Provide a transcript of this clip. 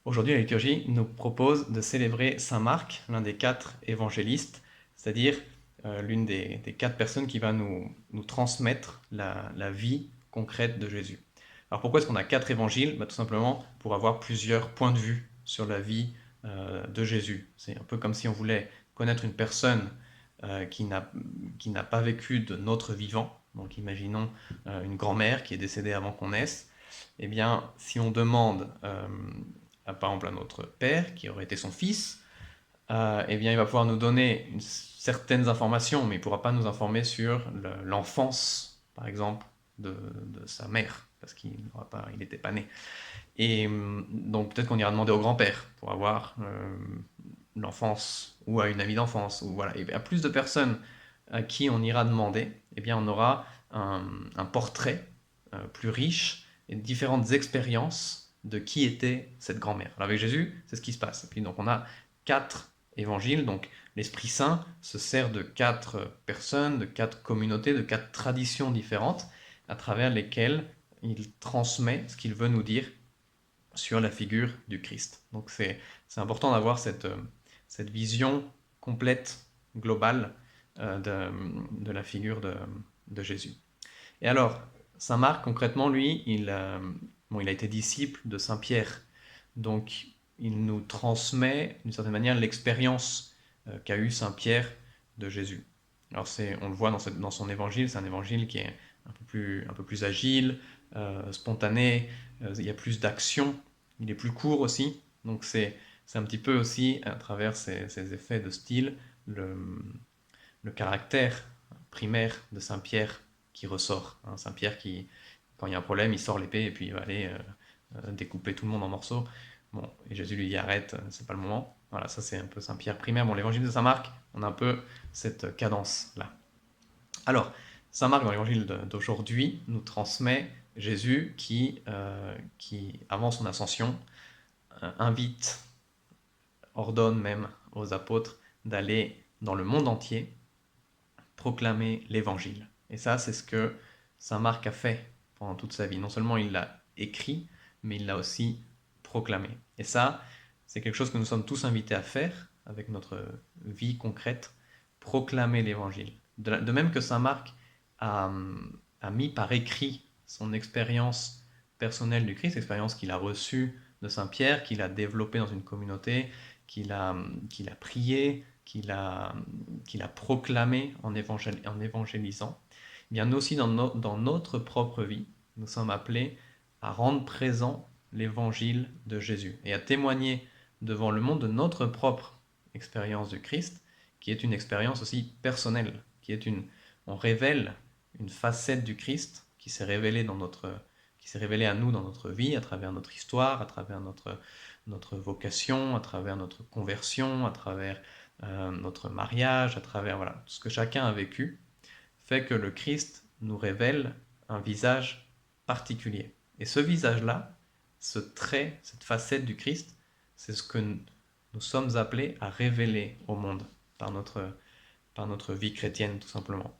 Aujourd'hui, la liturgie nous propose de célébrer saint Marc, l'un des 4 évangélistes, c'est-à-dire l'une des 4 personnes qui va nous transmettre la vie concrète de Jésus. Alors pourquoi est-ce qu'on a 4 évangiles? Tout simplement pour avoir plusieurs points de vue sur la vie de Jésus. C'est un peu comme si on voulait connaître une personne qui n'a pas vécu de notre vivant. Donc imaginons une grand-mère qui est décédée avant qu'on naisse. Eh bien, si on demande par exemple à notre père, qui aurait été son fils, eh bien, il va pouvoir nous donner certaines informations, mais il ne pourra pas nous informer sur l'enfance, par exemple, de sa mère, parce qu'il n'était pas né. Et donc peut-être qu'on ira demander au grand-père pour avoir l'enfance, ou à une amie d'enfance, ou voilà. Et à plus de personnes à qui on ira demander, eh bien, on aura un portrait plus riche et différentes expériences de qui était cette grand-mère. Alors avec Jésus, c'est ce qui se passe. Et puis donc on a 4 évangiles, donc l'Esprit Saint se sert de 4 personnes, de 4 communautés, de 4 traditions différentes, à travers lesquelles il transmet ce qu'il veut nous dire sur la figure du Christ. Donc c'est important d'avoir cette vision complète, globale de la figure de Jésus. Et alors, saint Marc, concrètement, lui, il a été disciple de saint Pierre. Donc, il nous transmet, d'une certaine manière, l'expérience qu'a eue saint Pierre de Jésus. Alors, on le voit dans son évangile, c'est un évangile qui est un peu plus agile, spontané, il y a plus d'action, il est plus court aussi. Donc, c'est un petit peu aussi, à travers ces effets de style, le caractère primaire de saint Pierre qui ressort. Hein. Saint Pierre qui, quand il y a un problème, il sort l'épée et puis il va aller découper tout le monde en morceaux. Bon, et Jésus lui dit arrête, c'est pas le moment. Voilà, ça c'est un peu Saint Pierre primaire. Bon, l'évangile de Saint Marc, on a un peu cette cadence-là. Alors, Saint Marc, dans l'évangile d'aujourd'hui, nous transmet Jésus qui, avant son ascension, invite, ordonne même aux apôtres d'aller dans le monde entier proclamer l'évangile. Et ça, c'est ce que saint Marc a fait pendant toute sa vie. Non seulement il l'a écrit, mais il l'a aussi proclamé. Et ça, c'est quelque chose que nous sommes tous invités à faire avec notre vie concrète, proclamer l'évangile. De même que saint Marc a mis par écrit son expérience personnelle du Christ, l'expérience qu'il a reçue de saint Pierre, qu'il a développée dans une communauté, qu'il a prié, qu'il a proclamé en évangélisant, eh bien nous aussi dans notre propre vie, nous sommes appelés à rendre présent l'évangile de Jésus et à témoigner devant le monde de notre propre expérience du Christ, qui est une expérience aussi personnelle, on révèle une facette du Christ qui s'est révélée à nous dans notre vie, à travers notre histoire, à travers notre vocation, à travers notre conversion, à travers notre mariage, à travers voilà, tout ce que chacun a vécu, fait que le Christ nous révèle un visage particulier. Et ce visage-là, ce trait, cette facette du Christ, c'est ce que nous sommes appelés à révéler au monde par notre vie chrétienne, tout simplement.